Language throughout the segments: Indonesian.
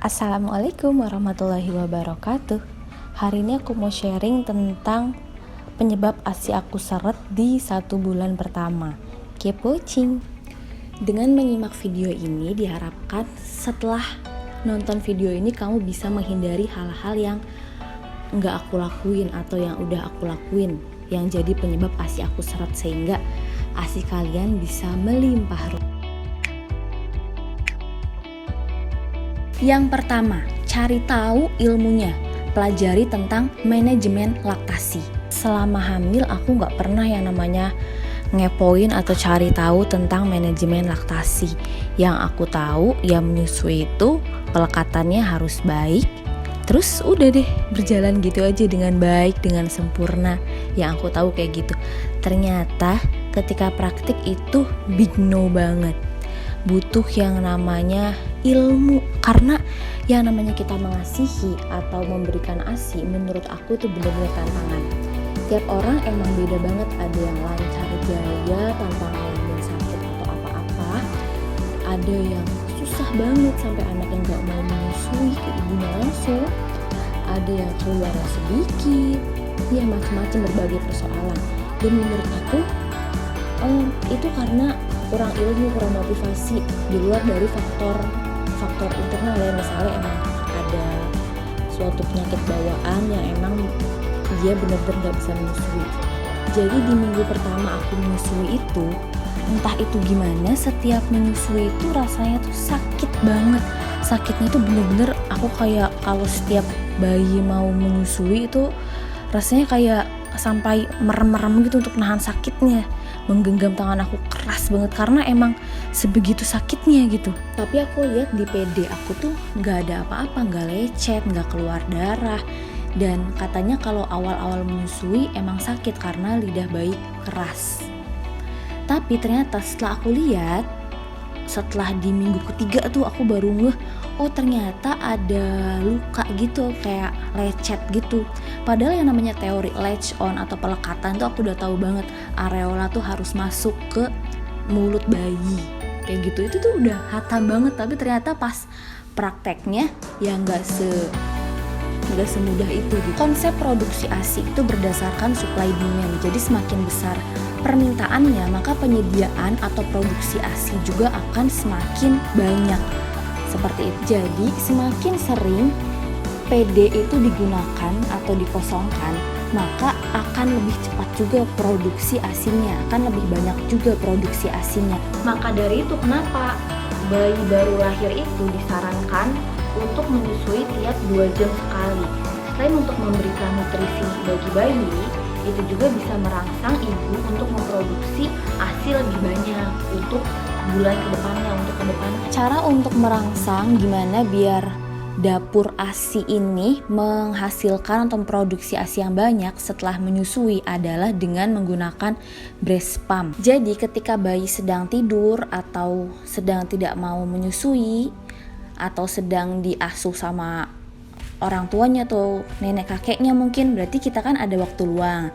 Assalamualaikum warahmatullahi wabarakatuh. Hari ini aku mau sharing tentang penyebab ASI aku seret di 1 bulan pertama. Keep watching. Dengan menyimak video ini diharapkan setelah nonton video ini kamu bisa menghindari hal-hal yang nggak aku lakuin atau yang udah aku lakuin yang jadi penyebab ASI aku seret, sehingga ASI kalian bisa melimpah ruah. Yang pertama, cari tahu ilmunya, pelajari tentang manajemen laktasi. Selama hamil aku gak pernah yang namanya ngepoin atau cari tahu tentang manajemen laktasi. Yang aku tahu ya menyusui itu pelekatannya harus baik, terus udah deh berjalan gitu aja dengan baik, dengan sempurna. Yang aku tahu kayak gitu. Ternyata ketika praktik itu big no banget. Butuh yang namanya ilmu, karena yang namanya kita mengasihi atau memberikan ASI menurut aku itu benar-benar tantangan. Tiap orang emang beda banget, ada yang lancar jaya tanpa ngalamin sakit atau apa-apa, ada yang susah banget sampai anak yang gak mau menyusui ke ibunya langsung, ada yang keluarnya sedikit, ya macam-macam berbagai persoalan. Dan menurut aku itu karena kurang ilmu, kurang motivasi, di luar dari faktor internal ya. Misalnya emang ada suatu penyakit bawaan yang emang dia benar-benar gak bisa menyusui. Jadi di minggu pertama aku menyusui itu, entah itu gimana, setiap menyusui itu rasanya tuh sakit banget. Sakitnya tuh bener-bener aku kayak kalau setiap bayi mau menyusui itu rasanya kayak sampai merem-merem gitu untuk nahan sakitnya, menggenggam tangan aku keras banget karena emang sebegitu sakitnya gitu. Tapi aku lihat di PD aku tuh nggak ada apa-apa, nggak lecet, nggak keluar darah. Dan katanya kalau awal-awal menyusui emang sakit karena lidah bayi keras. Tapi ternyata setelah aku lihat, setelah di minggu ketiga tuh aku baru ngeh, oh ternyata ada luka gitu, kayak lecet gitu. Padahal yang namanya teori latch on atau pelekatan tuh aku udah tahu banget, areola tuh harus masuk ke mulut bayi kayak gitu, itu tuh udah hatam banget. Tapi ternyata pas prakteknya ya nggak semudah itu gitu. Konsep produksi ASI itu berdasarkan supply demand, jadi semakin besar permintaannya maka penyediaan atau produksi ASI juga akan semakin banyak, seperti itu. Jadi semakin sering PD itu digunakan atau dikosongkan, maka akan lebih cepat juga produksi ASINya, akan lebih banyak juga produksi ASINya. Maka dari itu kenapa bayi baru lahir itu disarankan untuk menyusui tiap 2 jam sekali. Selain untuk memberikan nutrisi bagi bayi, itu juga bisa merangsang ibu untuk memproduksi ASI lebih banyak untuk bulan kedepannya, untuk kedepannya. Cara untuk merangsang gimana biar dapur ASI ini menghasilkan atau memproduksi ASI yang banyak setelah menyusui adalah dengan menggunakan breast pump. Jadi ketika bayi sedang tidur atau sedang tidak mau menyusui atau sedang diasuh sama orang tuanya atau nenek kakeknya mungkin, berarti kita kan ada waktu luang.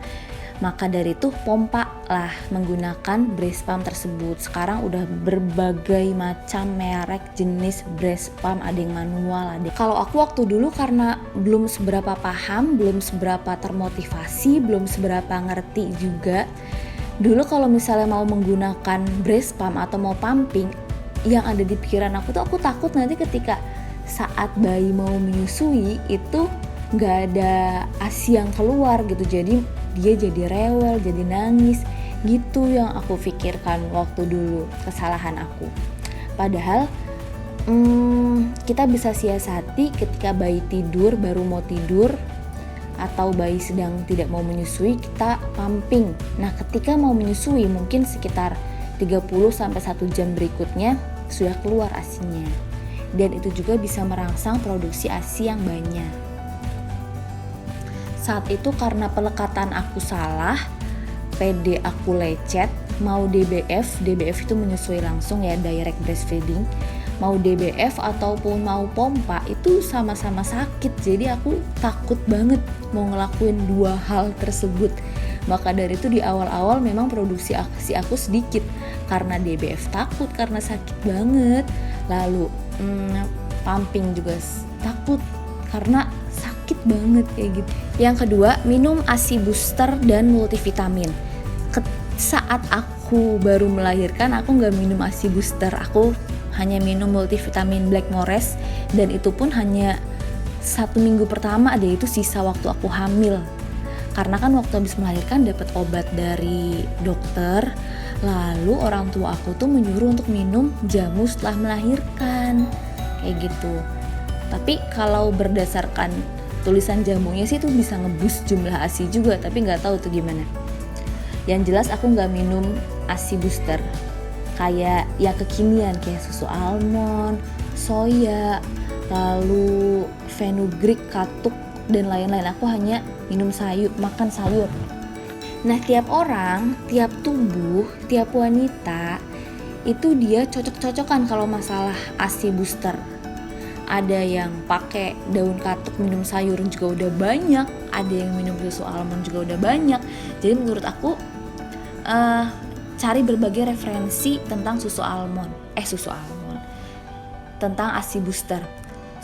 Maka dari itu pompa lah menggunakan breast pump tersebut. Sekarang udah berbagai macam merek jenis breast pump, ada yang manual, ada. Kalau aku waktu dulu karena belum seberapa paham, belum seberapa termotivasi, belum seberapa ngerti juga. Dulu kalau misalnya mau menggunakan breast pump atau mau pumping, yang ada di pikiran aku tuh aku takut nanti ketika saat bayi mau menyusui itu nggak ada ASI yang keluar gitu, jadi dia jadi rewel, jadi nangis gitu yang aku pikirkan waktu dulu, kesalahan aku. Padahal kita bisa siasati ketika bayi tidur, baru mau tidur atau bayi sedang tidak mau menyusui, kita pumping. Nah ketika mau menyusui mungkin sekitar 30-1 jam berikutnya sudah keluar ASINya, dan itu juga bisa merangsang produksi ASI yang banyak. Saat itu karena pelekatan aku salah, PD aku lecet, mau DBF itu menyusui langsung ya, direct breastfeeding, mau DBF ataupun mau pompa itu sama-sama sakit. Jadi aku takut banget mau ngelakuin 2 hal tersebut. Maka dari itu di awal-awal memang produksi ASI aku sedikit karena DBF takut, karena sakit banget. Lalu pumping juga takut karena sakit banget kayak gitu. Yang kedua, minum ASI booster dan multivitamin. Saat aku baru melahirkan aku nggak minum ASI booster, aku hanya minum multivitamin Blackmores, dan itu pun hanya 1 minggu pertama, ada itu sisa waktu aku hamil. Karena kan waktu habis melahirkan dapat obat dari dokter, lalu orang tua aku tuh menyuruh untuk minum jamu setelah melahirkan kayak gitu. Tapi kalau berdasarkan tulisan jamunya sih tuh bisa ngeboost jumlah ASI juga, tapi nggak tahu tuh gimana. Yang jelas aku nggak minum ASI booster kayak ya kekinian kayak susu almond, soya, lalu fenugreek, katuk dan lain-lain. Aku hanya minum sayur, makan sayur. Nah, tiap orang, tiap tubuh, tiap wanita itu dia cocok-cocokan kalau masalah ASI booster. Ada yang pakai daun katuk minum sayur juga udah banyak, ada yang minum susu almond juga udah banyak. Jadi menurut aku cari berbagai referensi tentang susu almond, tentang ASI booster.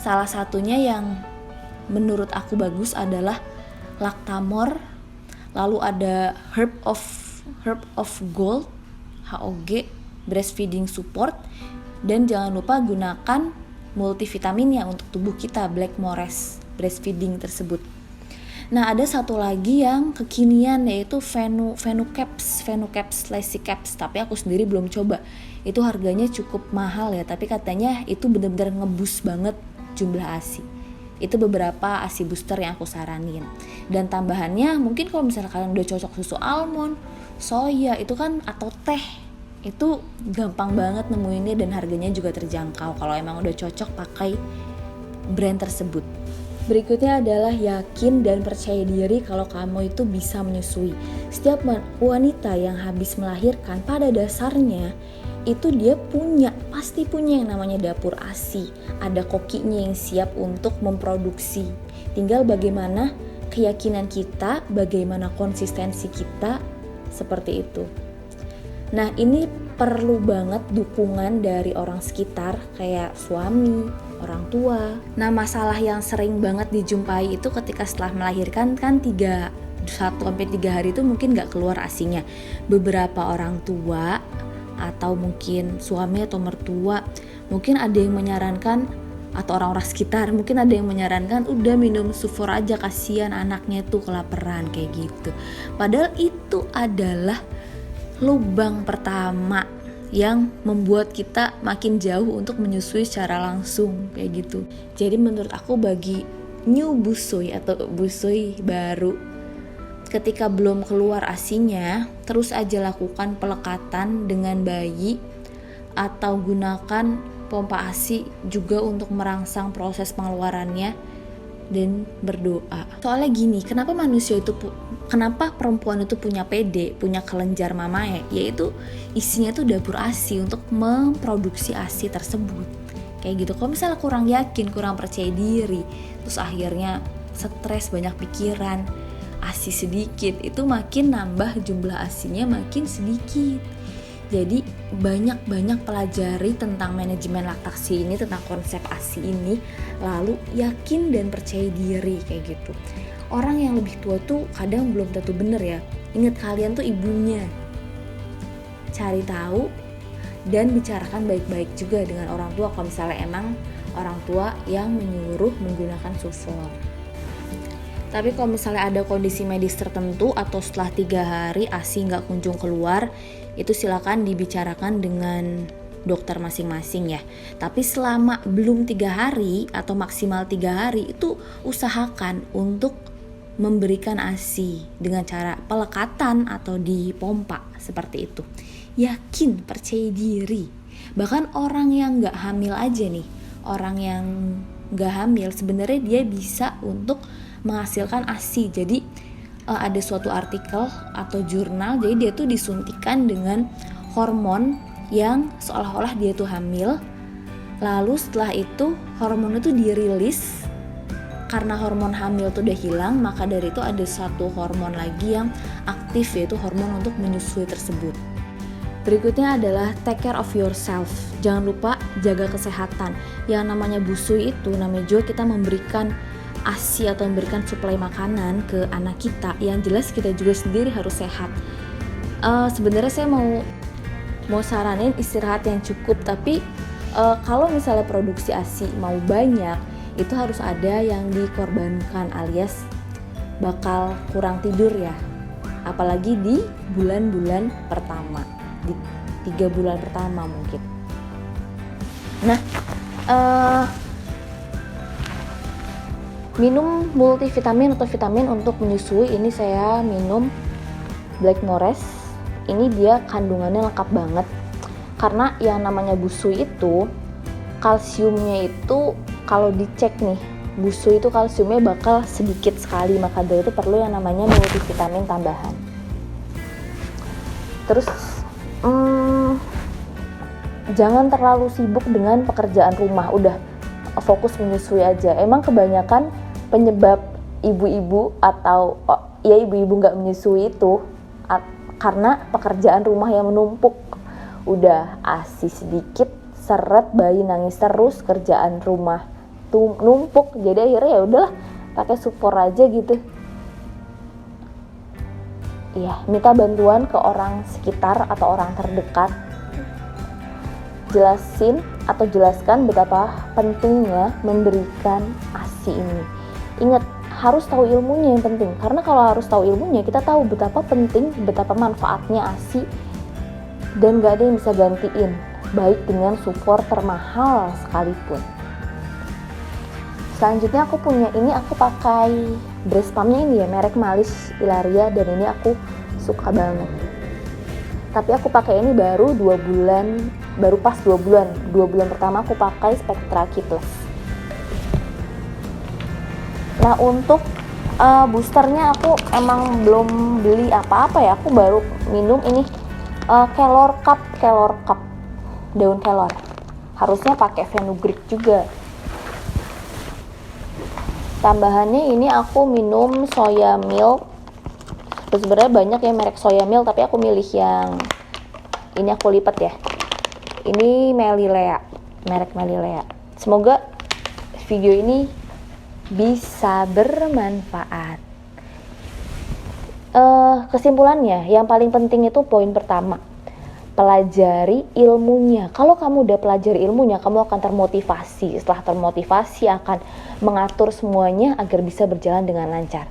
Salah satunya yang menurut aku bagus adalah Lactamore, lalu ada Herb of Gold, HOG, breastfeeding support, dan jangan lupa gunakan multivitaminnya untuk tubuh kita, Blackmores breastfeeding tersebut. Nah, ada satu lagi yang kekinian yaitu Venucaps Lazycaps, tapi aku sendiri belum coba. Itu harganya cukup mahal ya, tapi katanya itu benar-benar ngeboost banget jumlah ASI. Itu beberapa ASI booster yang aku saranin. Dan tambahannya mungkin kalau misalnya kalian udah cocok susu almond, soya itu kan, atau teh, itu gampang banget nemuinnya dan harganya juga terjangkau kalau emang udah cocok pakai brand tersebut. Berikutnya adalah yakin dan percaya diri kalau kamu itu bisa menyusui. Setiap wanita yang habis melahirkan pada dasarnya itu dia pasti punya yang namanya dapur ASI. Ada kokinya yang siap untuk memproduksi. Tinggal bagaimana keyakinan kita, bagaimana konsistensi kita, seperti itu. Nah, ini perlu banget dukungan dari orang sekitar kayak suami, orang tua. Nah, masalah yang sering banget dijumpai itu ketika setelah melahirkan kan 1-3 hari itu mungkin gak keluar ASInya. Beberapa orang tua atau mungkin suami atau mertua mungkin ada yang menyarankan, atau orang-orang sekitar mungkin ada yang menyarankan udah minum Sufor aja, kasihan anaknya tuh kelaparan kayak gitu. Padahal itu adalah lubang pertama yang membuat kita makin jauh untuk menyusui secara langsung kayak gitu. Jadi menurut aku bagi new busui atau busui baru, ketika belum keluar ASInya, terus aja lakukan pelekatan dengan bayi atau gunakan pompa ASI juga untuk merangsang proses pengeluarannya dan berdoa. Soalnya gini, kenapa perempuan itu punya PD, punya kelenjar mamae, yaitu isinya tuh dapur ASI untuk memproduksi ASI tersebut. Kayak gitu. Kalau misalnya kurang yakin, kurang percaya diri, terus akhirnya stres, banyak pikiran, ASI sedikit, itu makin nambah jumlah ASInya makin sedikit. Jadi banyak pelajari tentang manajemen laktasi ini, tentang konsep ASI ini, lalu yakin dan percaya diri kayak gitu. Orang yang lebih tua tuh kadang belum tentu bener ya. Ingat, kalian tuh ibunya. Cari tahu dan bicarakan baik-baik juga dengan orang tua kalau misalnya emang orang tua yang menyuruh menggunakan Sufor. Tapi kalau misalnya ada kondisi medis tertentu atau setelah 3 hari ASI nggak kunjung keluar, itu silakan dibicarakan dengan dokter masing-masing ya. Tapi selama belum 3 hari atau maksimal 3 hari itu usahakan untuk memberikan ASI dengan cara pelekatan atau dipompa seperti itu. Yakin, percaya diri. Bahkan orang yang nggak hamil aja nih, orang yang nggak hamil sebenarnya dia bisa untuk menghasilkan ASI. Jadi ada suatu artikel atau jurnal, jadi dia tuh disuntikan dengan hormon yang seolah-olah dia tuh hamil. Lalu setelah itu hormon itu dirilis. Karena hormon hamil tuh udah hilang, maka dari itu ada satu hormon lagi yang aktif, yaitu hormon untuk menyusui tersebut. Berikutnya adalah take care of yourself. Jangan lupa jaga kesehatan. Yang namanya busui itu namanya juga kita memberikan ASI atau memberikan suplai makanan ke anak kita. Yang jelas kita juga sendiri harus sehat. Sebenarnya saya mau saranin istirahat yang cukup, tapi kalau misalnya produksi ASI mau banyak, itu harus ada yang dikorbankan alias bakal kurang tidur ya. Apalagi di bulan-bulan pertama, di 3 bulan pertama mungkin. Nah, minum multivitamin atau vitamin untuk menyusui, ini saya minum Blackmores. Ini dia kandungannya lengkap banget, karena yang namanya busui itu kalsiumnya itu kalau dicek nih, busui itu kalsiumnya bakal sedikit sekali, maka dari itu perlu yang namanya multivitamin tambahan. Terus jangan terlalu sibuk dengan pekerjaan rumah, udah fokus menyusui aja. Emang kebanyakan penyebab ibu-ibu atau ibu-ibu nggak menyusui itu karena pekerjaan rumah yang menumpuk. Udah ASI sedikit, seret, bayi nangis terus, kerjaan rumah tuh numpuk, jadi akhirnya ya udahlah pakai supor aja gitu. Iya, minta bantuan ke orang sekitar atau orang terdekat. Jelaskan betapa pentingnya memberikan ASI ini. Ingat, harus tahu ilmunya yang penting, karena kalau harus tahu ilmunya, kita tahu betapa penting, betapa manfaatnya ASI, dan gak ada yang bisa gantiin, baik dengan support termahal sekalipun. Selanjutnya aku pakai breast pumpnya ini ya, merek Malis Ilaria, dan ini aku suka banget. Tapi aku pakai ini baru 2 bulan, baru pas 2 bulan. 2 bulan pertama aku pakai Spectra Keyless. Nah, untuk boosternya aku emang belum beli apa-apa ya, aku baru minum ini Kelor Cup, daun kelor. Harusnya pakai fenugreek juga. Tambahannya ini aku minum soya milk. Sebenarnya banyak ya merek soya milk, tapi aku milih yang ini, aku lipat ya. Ini Melilea, merek Melilea. Semoga video ini bisa bermanfaat. Kesimpulannya, yang paling penting itu poin pertama, pelajari ilmunya. Kalau kamu udah pelajari ilmunya, kamu akan termotivasi. Setelah termotivasi akan mengatur semuanya agar bisa berjalan dengan lancar.